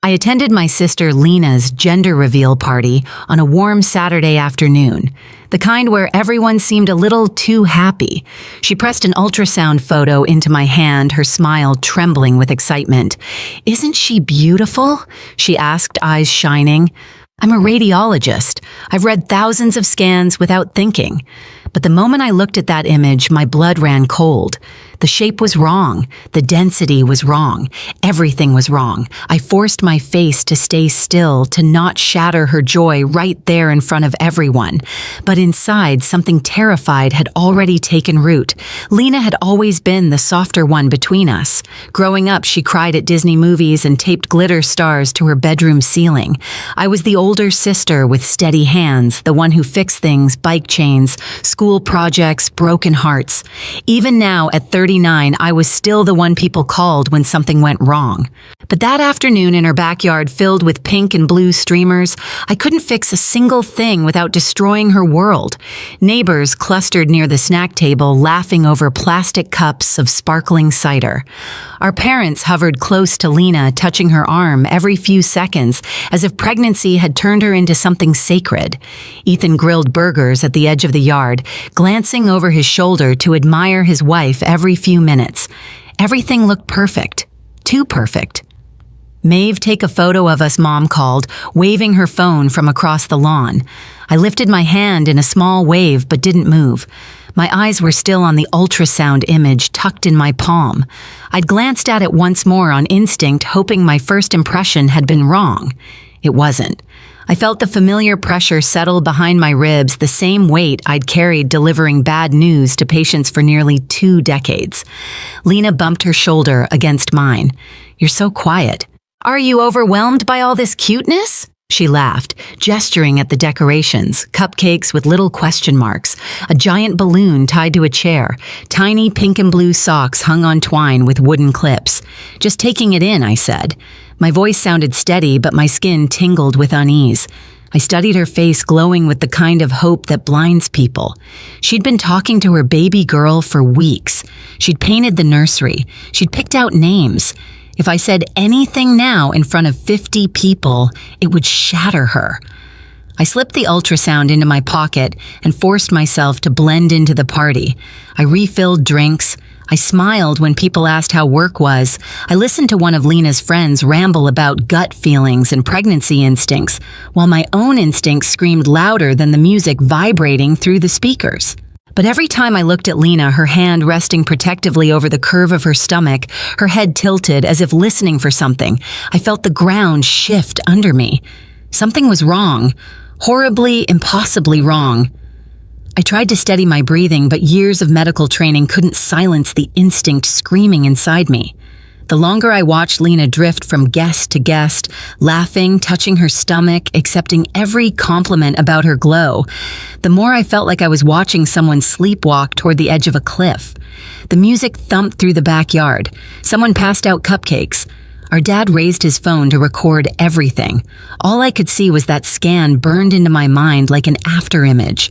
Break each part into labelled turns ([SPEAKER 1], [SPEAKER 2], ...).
[SPEAKER 1] I attended my sister Lena's gender reveal party on a warm Saturday afternoon, the kind where everyone seemed a little too happy. She pressed an ultrasound photo into my hand, her smile trembling with excitement. "Isn't she beautiful?" she asked, eyes shining. "I'm a radiologist. I've read thousands of scans without thinking." But the moment I looked at that image, my blood ran cold. The shape was wrong. The density was wrong. Everything was wrong. I forced my face to stay still, to not shatter her joy right there in front of everyone. But inside, something terrified had already taken root. Lena had always been the softer one between us. Growing up, she cried at Disney movies and taped glitter stars to her bedroom ceiling. I was the older sister with steady hands, the one who fixed things, bike chains, school projects, broken hearts. Even now, at 39, I was still the one people called when something went wrong. But that afternoon in her backyard filled with pink and blue streamers, I couldn't fix a single thing without destroying her world. Neighbors clustered near the snack table, laughing over plastic cups of sparkling cider. Our parents hovered close to Lena, touching her arm every few seconds, as if pregnancy had turned her into something sacred. Ethan grilled burgers at the edge of the yard, glancing over his shoulder to admire his wife every few minutes. Everything looked perfect. Too perfect. "Maeve, take a photo of us," Mom called, waving her phone from across the lawn. I lifted my hand in a small wave but didn't move. My eyes were still on the ultrasound image tucked in my palm. I'd glanced at it once more on instinct, hoping my first impression had been wrong. It wasn't. I felt the familiar pressure settle behind my ribs, the same weight I'd carried delivering bad news to patients for nearly 2 decades. Lena bumped her shoulder against mine. "You're so quiet." "Are you overwhelmed by all this cuteness?" She laughed, gesturing at the decorations, cupcakes with little question marks, a giant balloon tied to a chair, tiny pink and blue socks hung on twine with wooden clips. "Just taking it in," I said. My voice sounded steady, but my skin tingled with unease. I studied her face, glowing with the kind of hope that blinds people. She'd been talking to her baby girl for weeks. She'd painted the nursery. She'd picked out names. If I said anything now in front of 50 people, it would shatter her. I slipped the ultrasound into my pocket and forced myself to blend into the party. I refilled drinks. I smiled when people asked how work was. I listened to one of Lena's friends ramble about gut feelings and pregnancy instincts, while my own instincts screamed louder than the music vibrating through the speakers. But every time I looked at Lena, her hand resting protectively over the curve of her stomach, her head tilted as if listening for something, I felt the ground shift under me. Something was wrong. Horribly, impossibly wrong. I tried to steady my breathing, but years of medical training couldn't silence the instinct screaming inside me. The longer I watched Lena drift from guest to guest, laughing, touching her stomach, accepting every compliment about her glow, the more I felt like I was watching someone sleepwalk toward the edge of a cliff. The music thumped through the backyard. Someone passed out cupcakes. Our dad raised his phone to record everything. All I could see was that scan burned into my mind like an afterimage.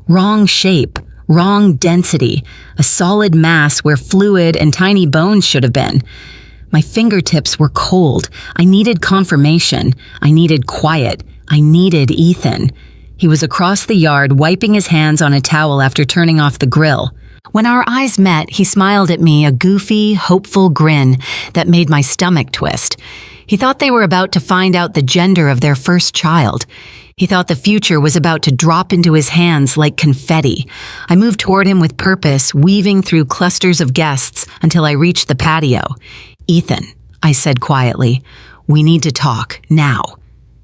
[SPEAKER 1] Wrong shape, wrong density, a solid mass where fluid and tiny bones should have been. My fingertips were cold. I needed confirmation. I needed quiet. I needed Ethan. He was across the yard, wiping his hands on a towel after turning off the grill. When our eyes met, he smiled at me, a goofy, hopeful grin that made my stomach twist. He thought they were about to find out the gender of their first child. He thought the future was about to drop into his hands like confetti. I moved toward him with purpose, weaving through clusters of guests until I reached the patio. "Ethan," I said quietly, "we need to talk, now."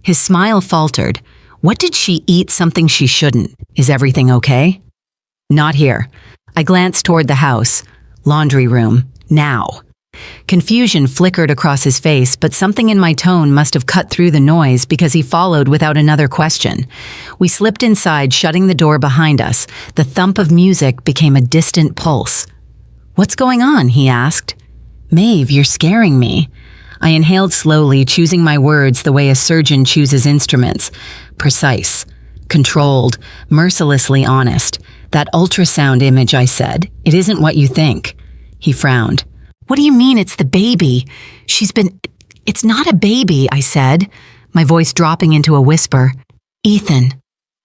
[SPEAKER 1] His smile faltered. "What did she eat something she shouldn't? Is everything okay?" "Not here." I glanced toward the house. "Laundry room, now." Confusion flickered across his face, but something in my tone must have cut through the noise because he followed without another question. We slipped inside, shutting the door behind us. The thump of music became a distant pulse. "What's going on?" he asked. "Maeve, you're scaring me." I inhaled slowly, choosing my words the way a surgeon chooses instruments. Precise, controlled, mercilessly honest. "That ultrasound image," I said, "it isn't what you think." He frowned. "What do you mean it's the baby? She's been... It's not a baby, I said, my voice dropping into a whisper. Ethan,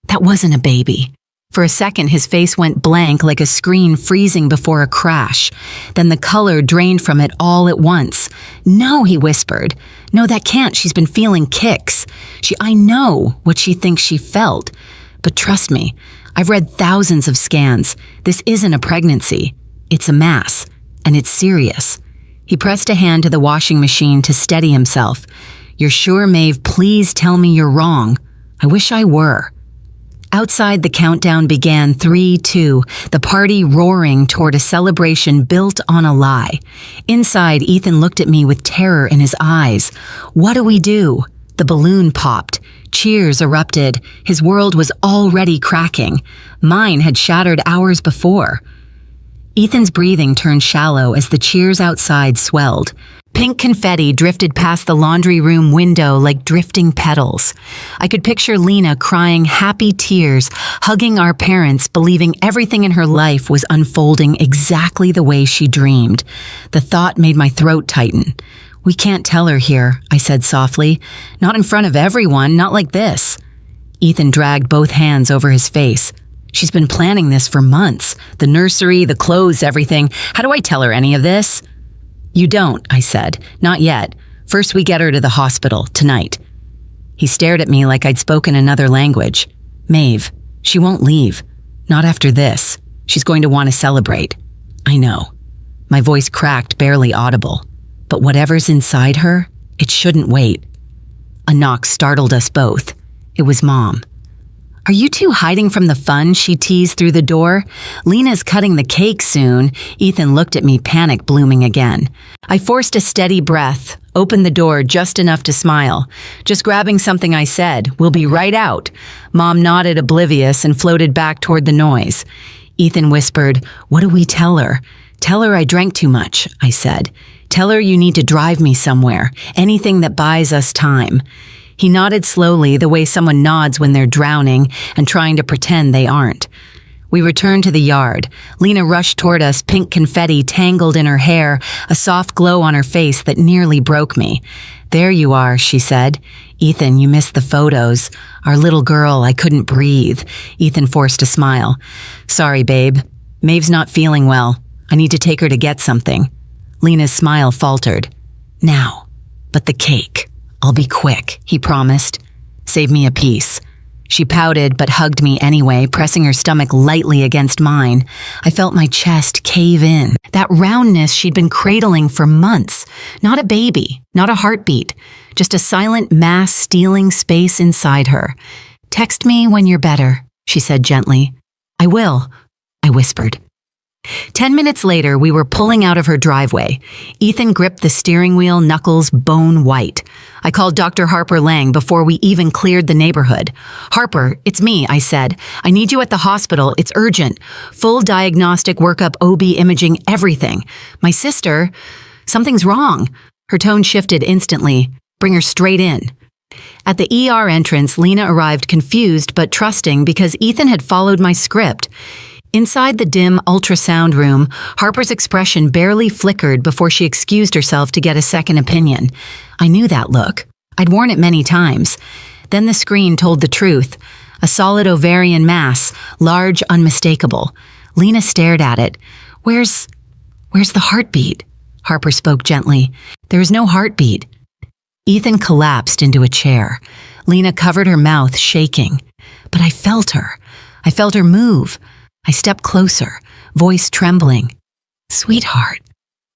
[SPEAKER 1] that wasn't a baby. For a second, his face went blank like a screen freezing before a crash. Then the color drained from it all at once. No, he whispered. No, that can't. She's been feeling kicks. I know what she thinks she felt. But trust me, I've read thousands of scans. This isn't a pregnancy. It's a mass, and it's serious. He pressed a hand to the washing machine to steady himself. You're sure, Maeve? Please tell me you're wrong. I wish I were. Outside, the countdown began, 3, 2, the party roaring toward a celebration built on a lie. Inside, Ethan looked at me with terror in his eyes. What do we do? The balloon popped. Cheers erupted. His world was already cracking. Mine had shattered hours before. Ethan's breathing turned shallow as the cheers outside swelled. Pink confetti drifted past the laundry room window like drifting petals. I could picture Lena crying happy tears, hugging our parents, believing everything in her life was unfolding exactly the way she dreamed. The thought made my throat tighten. We can't tell her here, I said softly. Not in front of everyone, not like this. Ethan dragged both hands over his face. She's been planning this for months. The nursery, the clothes, everything. How do I tell her any of this? You don't, I said. Not yet. First we get her to the hospital, tonight. He stared at me like I'd spoken another language. Maeve, she won't leave. Not after this. She's going to want to celebrate. I know. My voice cracked, barely audible. But whatever's inside her, it shouldn't wait. A knock startled us both. It was Mom. Are you two hiding from the fun? She teased through the door. Lena's cutting the cake soon. Ethan looked at me, panic blooming again. I forced a steady breath, opened the door just enough to smile. Just grabbing something, I said. We'll be right out. Mom nodded, oblivious, and floated back toward the noise. Ethan whispered, what do we tell her? Tell her I drank too much, I said. Tell her you need to drive me somewhere. Anything that buys us time. He nodded slowly, the way someone nods when they're drowning and trying to pretend they aren't. We returned to the yard. Lena rushed toward us, pink confetti tangled in her hair, a soft glow on her face that nearly broke me. There you are, she said. Ethan, you missed the photos. Our little girl, I couldn't breathe. Ethan forced a smile. Sorry, babe. Maeve's not feeling well. I need to take her to get something. Lena's smile faltered. Now, but the cake. I'll be quick, he promised. Save me a piece. She pouted but hugged me anyway, pressing her stomach lightly against mine. I felt my chest cave in. That roundness she'd been cradling for months. Not a baby, not a heartbeat, just a silent mass stealing space inside her. Text me when you're better, she said gently. I will, I whispered. 10 minutes later, we were pulling out of her driveway. Ethan gripped the steering wheel, knuckles bone white. I called Dr. Harper Lang before we even cleared the neighborhood. Harper, it's me, I said. I need you at the hospital. It's urgent. Full diagnostic workup, OB imaging, everything. My sister, something's wrong. Her tone shifted instantly. Bring her straight in. At the ER entrance, Lena arrived confused but trusting because Ethan had followed my script. Inside the dim ultrasound room, Harper's expression barely flickered before she excused herself to get a second opinion. I knew that look. I'd worn it many times. Then the screen told the truth. A solid ovarian mass, large, unmistakable. Lena stared at it. Where's the heartbeat? Harper spoke gently. There is no heartbeat. Ethan collapsed into a chair. Lena covered her mouth, shaking. But I felt her. I felt her move. I stepped closer, voice trembling. Sweetheart,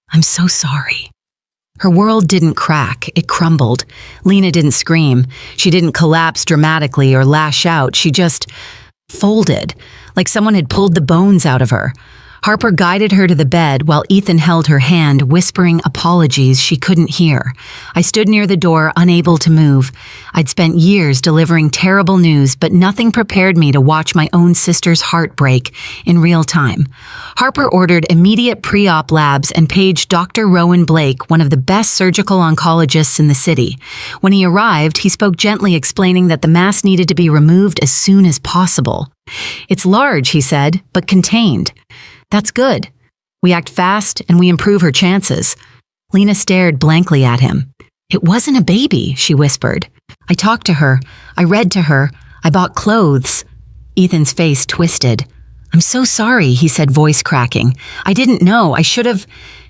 [SPEAKER 1] I'm so sorry. Her world didn't crack, it crumbled. Lena didn't scream. She didn't collapse dramatically or lash out. She just folded, like someone had pulled the bones out of her. Harper guided her to the bed while Ethan held her hand, whispering apologies she couldn't hear. I stood near the door, unable to move. I'd spent years delivering terrible news, but nothing prepared me to watch my own sister's heart break in real time. Harper ordered immediate pre-op labs and paged Dr. Rowan Blake, one of the best surgical oncologists in the city. When he arrived, he spoke gently, explaining that the mass needed to be removed as soon as possible. It's large, he said, but contained. That's good. We act fast and we improve her chances. Lena stared blankly at him. It wasn't a baby, she whispered. I talked to her. I read to her. I bought clothes. Ethan's face twisted. I'm so sorry, he said, voice cracking. I didn't know. I should have...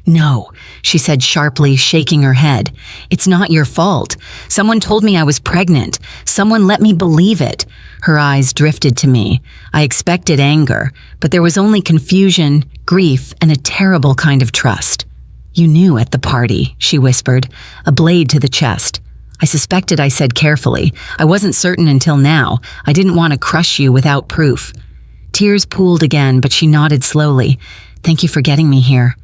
[SPEAKER 1] No, she said sharply, shaking her head. It's not your fault. Someone told me I was pregnant. Someone let me believe it. Her eyes drifted to me. I expected anger, but there was only confusion, grief, and a terrible kind of trust. You knew at the party, she whispered, a blade to the chest. I suspected, I said carefully. I wasn't certain until now. I didn't want to crush you without proof. Tears pooled again, but she nodded slowly. Thank you for getting me here.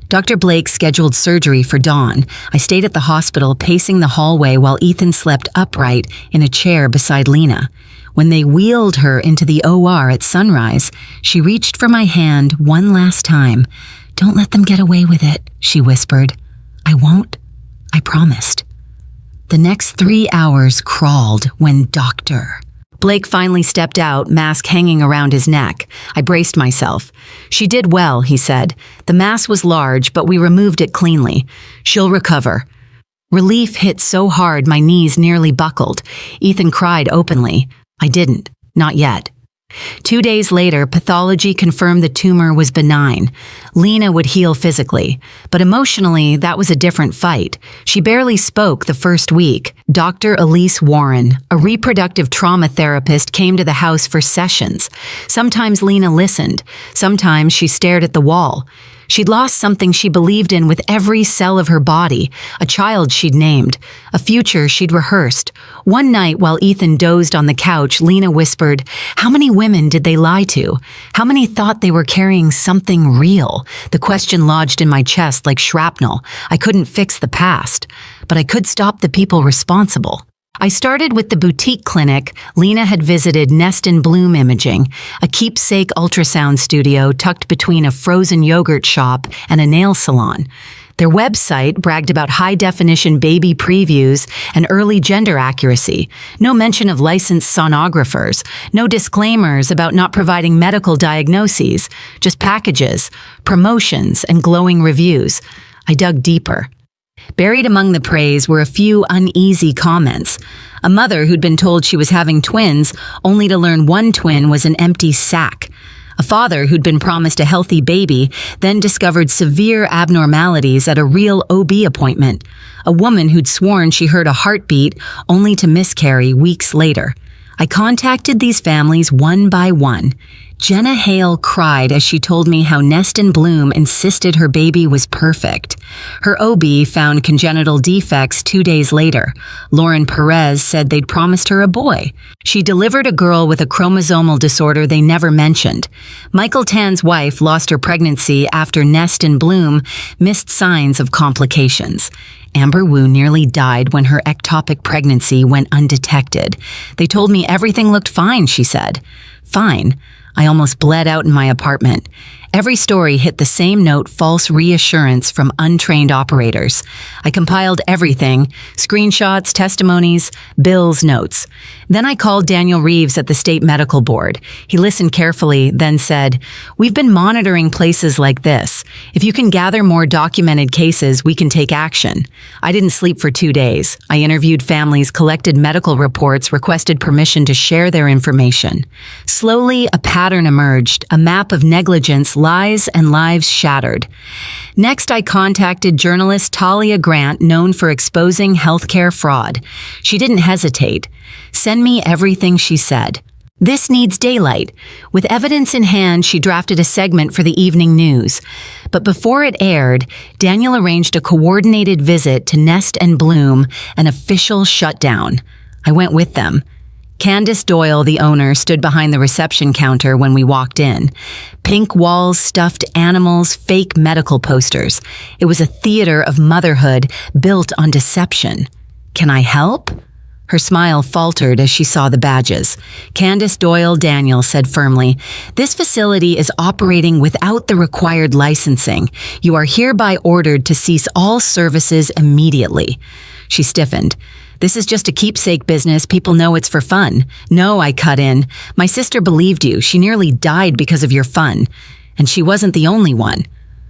[SPEAKER 1] Dr. Blake scheduled surgery for dawn. I stayed at the hospital, pacing the hallway while Ethan slept upright in a chair beside Lena. When they wheeled her into the OR at sunrise, she reached for my hand one last time. Don't let them get away with it, she whispered. I won't. I promised. The next 3 hours crawled when Dr. Blake finally stepped out, mask hanging around his neck. I braced myself. She did well, he said. The mass was large, but we removed it cleanly. She'll recover. Relief hit so hard my knees nearly buckled. Ethan cried openly. I didn't. Not yet. 2 days later, pathology confirmed the tumor was benign. Lena would heal physically, but emotionally, that was a different fight. She barely spoke the first week. Dr. Elise Warren, a reproductive trauma therapist, came to the house for sessions. Sometimes Lena listened. Sometimes she stared at the wall. She'd lost something she believed in with every cell of her body, a child she'd named, a future she'd rehearsed. One night while Ethan dozed on the couch, Lena whispered, How many women did they lie to? How many thought they were carrying something real? The question lodged in my chest like shrapnel. I couldn't fix the past, but I could stop the people responsible. I started with the boutique clinic Lena had visited, Nest and Bloom Imaging, a keepsake ultrasound studio tucked between a frozen yogurt shop and a nail salon. Their website bragged about high-definition baby previews and early gender accuracy. No mention of licensed sonographers. No disclaimers about not providing medical diagnoses. Just packages, promotions, and glowing reviews. I dug deeper. Buried among the praise were a few uneasy comments. A mother who'd been told she was having twins, only to learn one twin was an empty sac. A father who'd been promised a healthy baby, then discovered severe abnormalities at a real OB appointment. A woman who'd sworn she heard a heartbeat, only to miscarry weeks later. I contacted these families one by one. Jenna Hale cried as she told me how Nest and Bloom insisted her baby was perfect. Her OB found congenital defects 2 days later. Lauren Perez said they'd promised her a boy. She delivered a girl with a chromosomal disorder they never mentioned. Michael Tan's wife lost her pregnancy after Nest and Bloom missed signs of complications. Amber Wu nearly died when her ectopic pregnancy went undetected. They told me everything looked fine, she said. Fine. I almost bled out in my apartment. Every story hit the same note, false reassurance from untrained operators. I compiled everything, screenshots, testimonies, bills, notes. Then I called Daniel Reeves at the State Medical Board. He listened carefully, then said, We've been monitoring places like this. If you can gather more documented cases, we can take action. I didn't sleep for 2 days. I interviewed families, collected medical reports, requested permission to share their information. Slowly, a pattern emerged, a map of negligence, lies, and lives shattered. Next, I contacted journalist Talia Grant, known for exposing healthcare fraud. She didn't hesitate. Send me everything, she said. This needs daylight. With evidence in hand, she drafted a segment for the evening news. But before it aired, Daniel arranged a coordinated visit to Nest and Bloom, an official shutdown. I went with them. Candace Doyle, the owner, stood behind the reception counter when we walked in. Pink walls, stuffed animals, fake medical posters. It was a theater of motherhood built on deception. Can I help? Her smile faltered as she saw the badges. Candace Doyle Daniel said firmly, This facility is operating without the required licensing. You are hereby ordered to cease all services immediately. She stiffened. This is just a keepsake business. People know it's for fun. No, I cut in. My sister believed you. She nearly died because of your fun. And she wasn't the only one.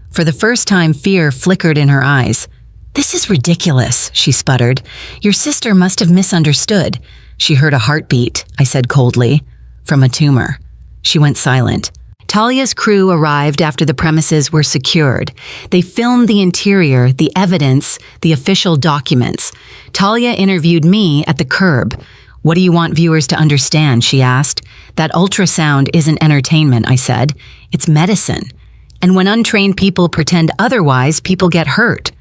[SPEAKER 1] For the first time, fear flickered in her eyes. "This is ridiculous," she sputtered. "Your sister must have misunderstood." "She heard a heartbeat," I said coldly. "From a tumor." She went silent. Talia's crew arrived after the premises were secured. They filmed the interior, the evidence, the official documents. Talia interviewed me at the curb. "What do you want viewers to understand?" she asked. "That ultrasound isn't entertainment," I said. "It's medicine. And when untrained people pretend otherwise, people get hurt."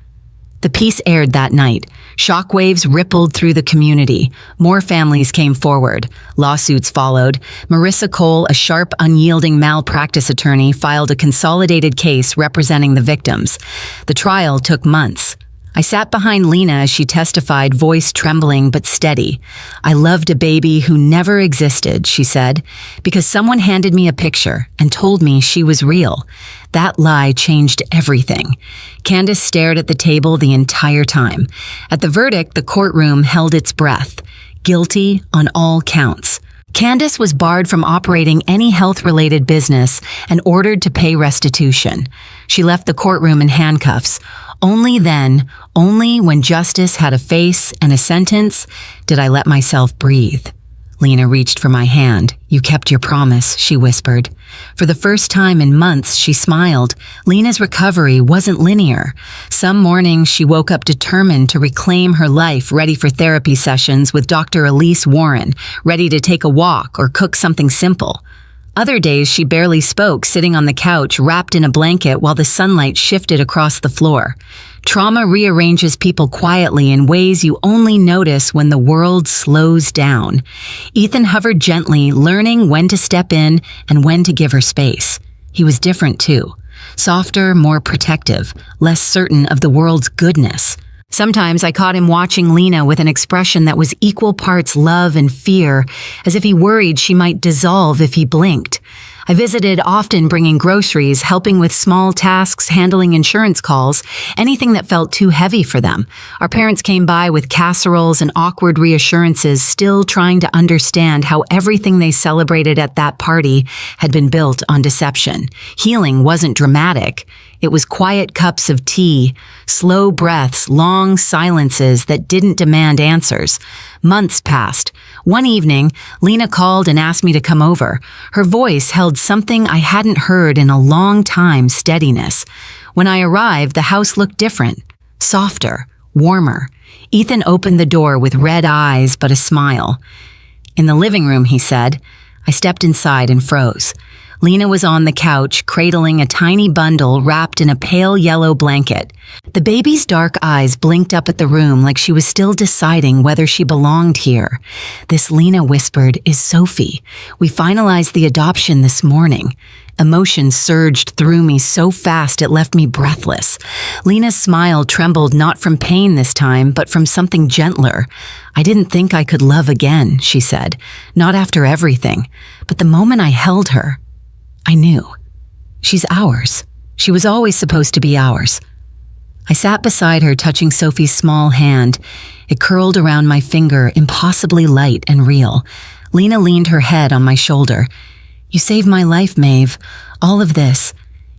[SPEAKER 1] The piece aired that night. Shockwaves rippled through the community. More families came forward. Lawsuits followed. Marissa Cole, a sharp, unyielding malpractice attorney, filed a consolidated case representing the victims. The trial took months. I sat behind Lena as she testified, voice trembling but steady. "I loved a baby who never existed," she said, "because someone handed me a picture and told me she was real. That lie changed everything." Candace stared at the table the entire time. At the verdict, the courtroom held its breath. Guilty on all counts. Candace was barred from operating any health-related business and ordered to pay restitution. She left the courtroom in handcuffs. Only then, only when justice had a face and a sentence, did I let myself breathe. Lena reached for my hand. "You kept your promise," she whispered. For the first time in months, she smiled. Lena's recovery wasn't linear. Some mornings, she woke up determined to reclaim her life, ready for therapy sessions with Dr. Elise Warren, ready to take a walk or cook something simple. Other days, she barely spoke, sitting on the couch, wrapped in a blanket while the sunlight shifted across the floor. Trauma rearranges people quietly in ways you only notice when the world slows down. Ethan hovered gently, learning when to step in and when to give her space. He was different too. Softer, more protective, less certain of the world's goodness. Sometimes I caught him watching Lena with an expression that was equal parts love and fear, as if he worried she might dissolve if he blinked. I visited often, bringing groceries, helping with small tasks, handling insurance calls, anything that felt too heavy for them. Our parents came by with casseroles and awkward reassurances, still trying to understand how everything they celebrated at that party had been built on deception. Healing wasn't dramatic. It was quiet cups of tea, slow breaths, long silences that didn't demand answers. Months passed. One evening, Lena called and asked me to come over. Her voice held something I hadn't heard in a long time, steadiness. When I arrived, the house looked different, softer, warmer. Ethan opened the door with red eyes but a smile. "In the living room," he said. I stepped inside and froze. Lena was on the couch, cradling a tiny bundle wrapped in a pale yellow blanket. The baby's dark eyes blinked up at the room like she was still deciding whether she belonged here. "This," Lena whispered, "is Sophie. We finalized the adoption this morning." Emotion surged through me so fast it left me breathless. Lena's smile trembled not from pain this time, but from something gentler. "I didn't think I could love again," she said. "Not after everything. But the moment I held her, I knew. She's ours. She was always supposed to be ours." I sat beside her, touching Sophie's small hand. It curled around my finger, impossibly light and real. Lena leaned her head on my shoulder. "You saved my life, Maeve. All of this.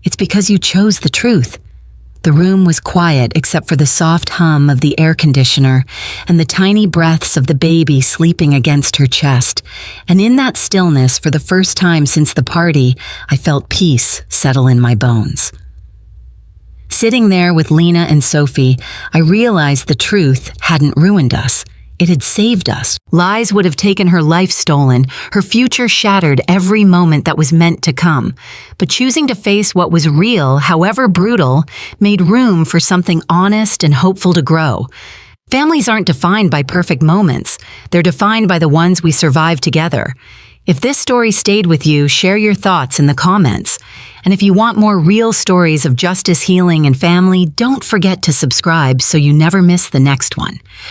[SPEAKER 1] It's because you chose the truth." The room was quiet except for the soft hum of the air conditioner and the tiny breaths of the baby sleeping against her chest. And in that stillness, for the first time since the party, I felt peace settle in my bones. Sitting there with Lena and Sophie, I realized the truth hadn't ruined us. It had saved us. Lies would have taken her life stolen, her future shattered every moment that was meant to come. But choosing to face what was real, however brutal, made room for something honest and hopeful to grow. Families aren't defined by perfect moments. They're defined by the ones we survive together. If this story stayed with you, share your thoughts in the comments. And if you want more real stories of justice, healing, and family, don't forget to subscribe so you never miss the next one.